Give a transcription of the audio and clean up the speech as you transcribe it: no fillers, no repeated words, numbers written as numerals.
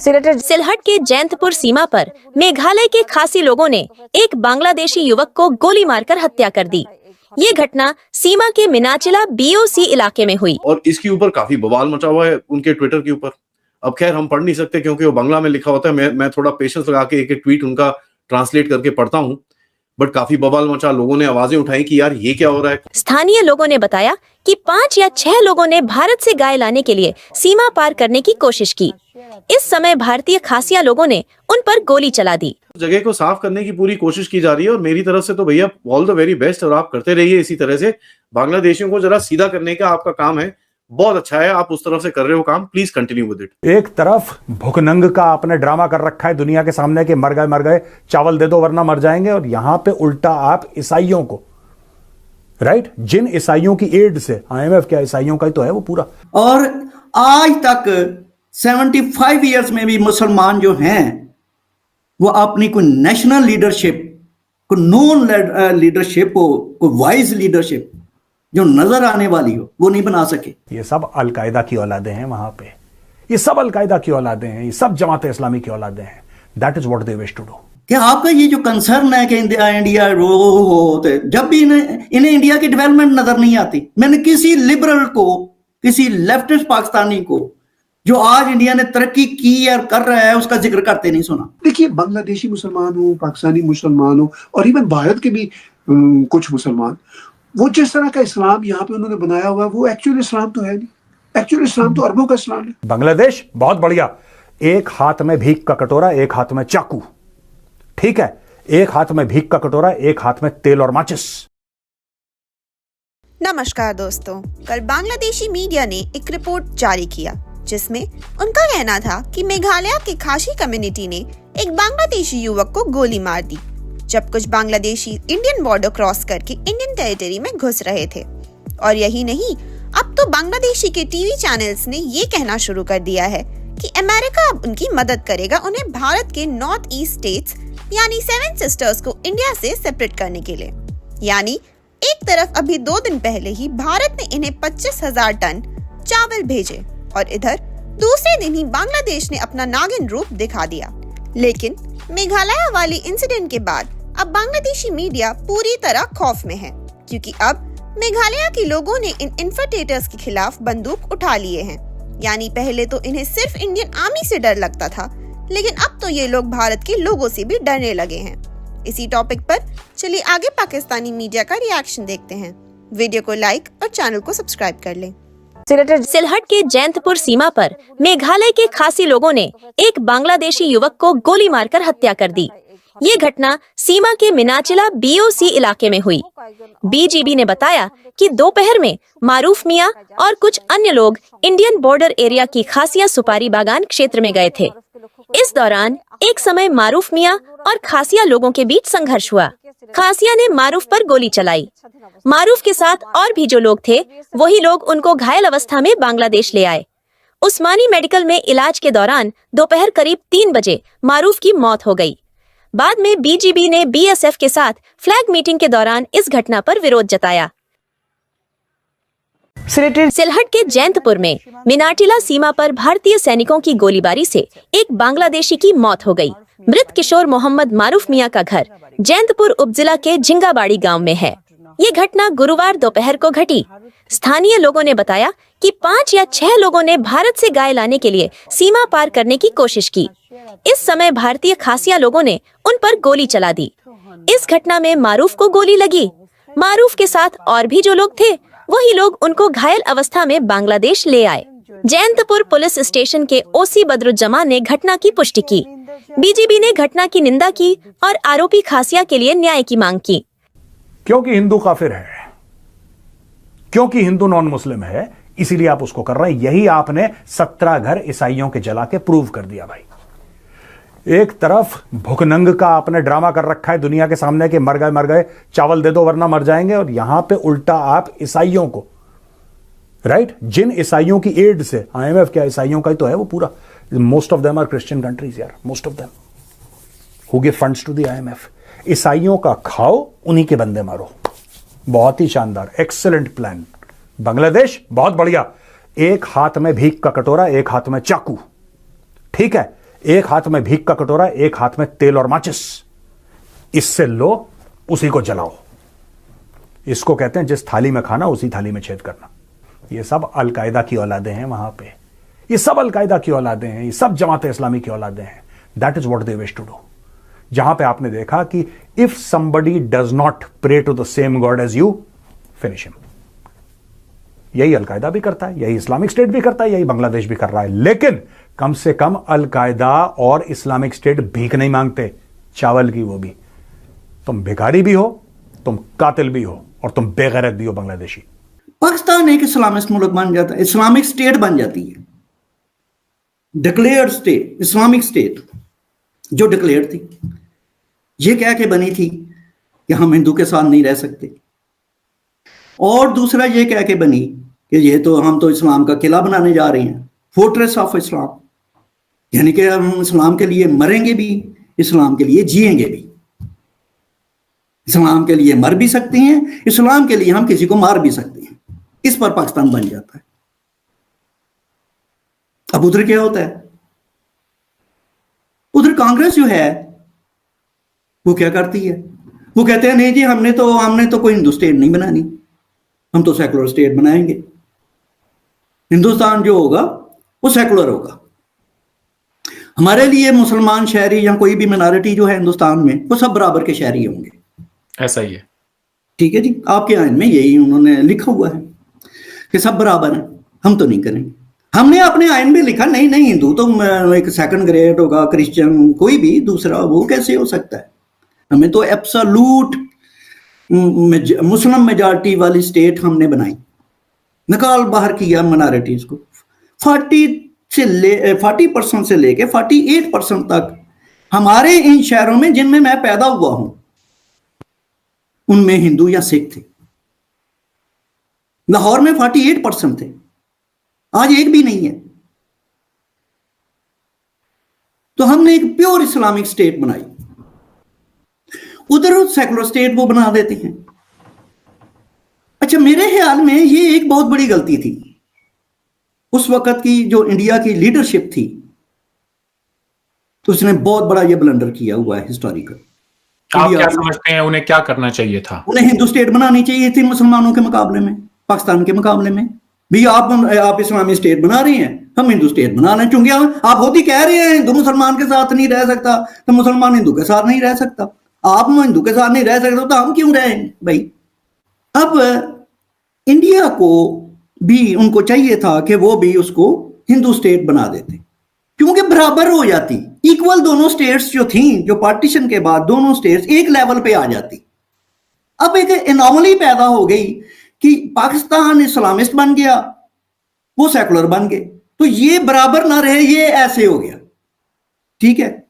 सिलहट के जैंतपुर सीमा पर मेघालय के खासी लोगों ने एक बांग्लादेशी युवक को गोली मारकर हत्या कर दी। ये घटना सीमा के मिनाचिला BOC इलाके में हुई और इसके ऊपर काफी बवाल मचा हुआ है उनके ट्विटर के ऊपर। अब खैर हम पढ़ नहीं सकते क्योंकि वो बांग्ला में लिखा होता है। मैं थोड़ा पेशेंस लगा के एक ट्वीट उनका ट्रांसलेट करके पढ़ता हूँ, बट काफी बवाल मचा। लोगों ने आवाजें उठाई कि यार ये क्या हो रहा है। स्थानीय लोगों ने बताया कि 5 या 6 लोगों ने भारत से गाय लाने के लिए सीमा पार करने की कोशिश की। इस समय भारतीय खासिया लोगों ने उन पर गोली चला दी। जगह को साफ करने की पूरी कोशिश की जा रही है और मेरी तरफ से तो भैया ऑल द वेरी बेस्ट, और आप करते रहिए इसी तरह से। बांग्लादेशियों को जरा सीधा करने का आपका काम है, बहुत अच्छा है, आप उस तरफ से कर रहे हो काम, प्लीज कंटिन्यू विद इट। एक तरफ भूखनंग का आपने ड्रामा कर रखा है दुनिया के सामने कि मर गए चावल दे दो वरना मर जाएंगे, और यहां पे उल्टा आप ईसाइयों को, राइट, जिन ईसाइयों की एड से IMF क्या ईसाइयों का ही तो है वो पूरा। और आज तक 75 इयर्स में भी मुसलमान जो हैं वो अपनी कोई नेशनल लीडरशिप, कोई नॉन लीडरशिप, कोई वाइज लीडरशिप जो नजर आने वाली हो वो नहीं बना सके। ये सब अलकायदा की औलादे हैं वहां पे, ये सब अलकायदा की औलादे हैं, ये सब जमात इस्लामी की औलादे हैं। That is what they wish to do. क्या आपका ये जो कंसर्न है कि इंडिया होते जब भी इन्हें इंडिया की डेवलपमेंट नजर नहीं आती। मैंने किसी लिबरल को, किसी लेफ्टिस्ट पाकिस्तानी को जो आज इंडिया ने तरक्की की या कर रहा है उसका जिक्र करते नहीं सुना। देखिए, बांग्लादेशी मुसलमान हो, पाकिस्तानी मुसलमान हो, और इवन भारत के भी कुछ मुसलमान, वो जिस तरह का इस्लाम यहाँ पे उन्होंने बनाया हुआ है वो एक्चुअल इस्लाम तो है नहीं। एक्चुअल इस्लाम तो अरबों का इस्लाम है। बांग्लादेश बहुत बढ़िया, एक हाथ में भीख का कटोरा, एक हाथ में चाकू, ठीक है, एक हाथ में भीख का कटोरा, एक हाथ में तेल और माचिस। नमस्कार दोस्तों, कल बांग्लादेशी मीडिया ने एक रिपोर्ट जारी किया जिसमें उनका कहना था कि मेघालय के खासी कम्युनिटी ने एक बांग्लादेशी युवक को गोली मार दी जब कुछ बांग्लादेशी इंडियन बॉर्डर क्रॉस करके इंडियन टेरिटरी में घुस रहे थे। और यही नहीं, अब तो बांग्लादेशी के टीवी चैनल्स ने ये कहना शुरू कर दिया है कि अमेरिका अब उनकी मदद करेगा उन्हें भारत के नॉर्थ ईस्ट स्टेट्स यानी 7 सिस्टर्स को इंडिया से सेपरेट करने के लिए। यानी एक तरफ अभी 2 दिन पहले ही भारत ने इन्हें 25,000 टन चावल भेजे और इधर दूसरे दिन ही बांग्लादेश ने अपना नागिन रूप दिखा दिया। लेकिन मेघालय वाली इंसिडेंट के बाद अब बांग्लादेशी मीडिया पूरी तरह खौफ में है, क्योंकि अब मेघालय के लोगों ने इन इन्फिल्ट्रेटर्स के खिलाफ बंदूक उठा लिए हैं। यानी पहले तो इन्हें सिर्फ इंडियन आर्मी से डर लगता था, लेकिन अब तो ये लोग भारत के लोगों से भी डरने लगे हैं। इसी टॉपिक पर चलिए आगे पाकिस्तानी मीडिया का रिएक्शन देखते हैं। वीडियो को लाइक और चैनल को सब्सक्राइब कर लें। सिलहट के जैंतपुर सीमा पर मेघालय के खासी लोगों ने एक बांग्लादेशी युवक को गोली मारकर हत्या कर दी। ये घटना सीमा के मिनाचिला BOC इलाके में हुई। BGB ने बताया कि दोपहर में मारूफ मियां और कुछ अन्य लोग इंडियन बॉर्डर एरिया की खासिया सुपारी बागान क्षेत्र में गए थे। इस दौरान एक समय मारूफ मियां और खासिया लोगों के बीच संघर्ष हुआ। खासिया ने मारूफ पर गोली चलाई। मारूफ के साथ और भी जो लोग थे वही लोग उनको घायल अवस्था में बांग्लादेश ले आए। उस्मानी मेडिकल में इलाज के दौरान दोपहर करीब 3 बजे मारूफ की मौत हो गई। बाद में BGB ने BSF के साथ फ्लैग मीटिंग के दौरान इस घटना पर विरोध जताया। सिलहट के जैंतपुर में मिनाटिला सीमा पर भारतीय सैनिकों की गोलीबारी से एक बांग्लादेशी की मौत हो गई। मृत किशोर मोहम्मद मारूफ मियां का घर जैंतपुर उपजिला के झिंगाबाड़ी गांव में है। ये घटना गुरुवार दोपहर को घटी। स्थानीय लोगों ने बताया कि 5 या 6 लोगों ने भारत से गाय लाने के लिए सीमा पार करने की कोशिश की। इस समय भारतीय खासिया लोगों ने उन पर गोली चला दी। इस घटना में मारूफ को गोली लगी। मारूफ के साथ और भी जो लोग थे वही लोग उनको घायल अवस्था में बांग्लादेश ले आए। जैंतपुर पुलिस स्टेशन के OC बदरुज्जमान ने घटना की पुष्टि की। BGB ने घटना की निंदा की और आरोपी खासिया के लिए न्याय की मांग की। क्योंकि हिंदू काफिर है, क्योंकि हिंदू नॉन मुस्लिम है, इसीलिए आप उसको कर रहे हैं। यही आपने 17 घर ईसाइयों के जला के प्रूव कर दिया भाई। एक तरफ भूखनंग का आपने ड्रामा कर रखा है दुनिया के सामने कि मर गए चावल दे दो वरना मर जाएंगे, और यहां पे उल्टा आप ईसाइयों को, राइट, जिन ईसाइयों की एड से IMF क्या ईसाइयों का ही तो है वो पूरा। Most of them are Christian countries यार, most of them who give funds to the IMF। ईसाइयों का खाओ, उन्हीं के बंदे मारो। बहुत ही शानदार, एक्सेलेंट प्लान। बांग्लादेश बहुत बढ़िया, एक हाथ में भीख का कटोरा, एक हाथ में चाकू, ठीक है, एक हाथ में भीख का कटोरा, एक हाथ में तेल और माचिस, इससे लो, उसी को जलाओ। इसको कहते हैं जिस थाली में खाना उसी थाली में छेद करना। ये सब अलकायदा की औलादें हैं वहां पे, ये सब अलकायदा की औलादें हैं, ये सब जमात इस्लामी की औलादें हैं। That is what they wish to do. जहां पे आपने देखा कि if somebody does not pray to the same god as you, finish him. यही अलकायदा भी करता है, यही इस्लामिक स्टेट भी करता है, यही बांग्लादेश भी कर रहा है। लेकिन कम से कम अलकायदा और इस्लामिक स्टेट भीख नहीं मांगते, चावल की वो भी। तुम भिखारी भी हो, तुम कातिल भी हो, और तुम बेगैरत भी हो बांग्लादेशी। पाकिस्तान एक इस्लामिस्ट मुल्क बन जाता है, इस्लामिक स्टेट बन जाती है, डिक्लेयर्ड स्टेट, इस्लामिक स्टेट जो डिक्लेयर थी, ये कह के बनी थी कि हम हिंदू के साथ नहीं रह सकते, और दूसरा ये कह के बनी कि ये तो हम तो इस्लाम का किला बनाने जा रहे हैं, फोर्ट्रेस ऑफ इस्लाम, यानी कि हम इस्लाम के लिए मरेंगे भी, इस्लाम के लिए जिएंगे भी, इस्लाम के लिए मर भी सकते हैं, इस्लाम के लिए हम किसी को मार भी सकते हैं। इस पर पाकिस्तान बन जाता है। अब उधर क्या होता है, उधर कांग्रेस जो है वो क्या करती है, वो कहते हैं नहीं जी हमने तो कोई हिंदू स्टेट नहीं बनानी, हम तो सेकुलर स्टेट बनाएंगे, हिंदुस्तान जो होगा वो सेकुलर होगा, हमारे लिए मुसलमान शहरी या कोई भी मिनॉरिटी जो है हिंदुस्तान में वो सब बराबर के शहरी होंगे। ऐसा ही है, ठीक है जी, आपके आइन में यही उन्होंने लिखा हुआ है कि सब बराबर हैं, हम तो नहीं करेंगे। हमने अपने आइन में लिखा नहीं हिंदू तो एक सेकंड ग्रेड होगा, क्रिश्चियन कोई भी दूसरा, वो कैसे हो सकता है। हमें तो एब्सोल्यूट मुस्लिम मेजॉरिटी वाली स्टेट हमने बनाई, निकाल बाहर किया माइनॉरिटीज को। 40% से लेके 48% तक हमारे इन शहरों में जिनमें मैं पैदा हुआ हूं उनमें हिंदू या सिख थे। लाहौर में 48% थे, आज एक भी नहीं है। तो हमने एक प्योर इस्लामिक स्टेट बनाई, उधर सेकुलर स्टेट वो बना देते हैं। अच्छा, मेरे ख्याल में ये एक बहुत बड़ी गलती थी उस वक्त की जो इंडिया की लीडरशिप थी, तो उसने बहुत बड़ा ये ब्लंडर किया हुआ है हिस्टोरिकल। आप क्या समझते हैं उन्हें क्या करना चाहिए था? उन्हें हिंदू स्टेट बनानी चाहिए थी मुसलमानों के मुकाबले में, पाकिस्तान के मुकाबले में। भी आप इस्लामी स्टेट बना रहे हैं, हम हिंदू स्टेट बना लें, क्योंकि आप खुद ही कह रहे हैं हिंदू मुसलमान के साथ नहीं रह सकता, तो मुसलमान हिंदू के साथ नहीं रह सकता, आप हिंदू के साथ नहीं रह सकते तो हम क्यों रहें भाई। अब इंडिया को भी उनको चाहिए था कि वो भी उसको हिंदू स्टेट बना देते, क्योंकि बराबर हो जाती, इक्वल दोनों स्टेट्स जो थी, जो पार्टीशन के बाद दोनों स्टेट्स एक लेवल पे आ जाती। अब एक एनॉमली पैदा हो गई कि पाकिस्तान इस्लामिस्ट बन गया, वो सेकुलर बन गए, तो ये बराबर ना रहे, ये ऐसे हो गया, ठीक है।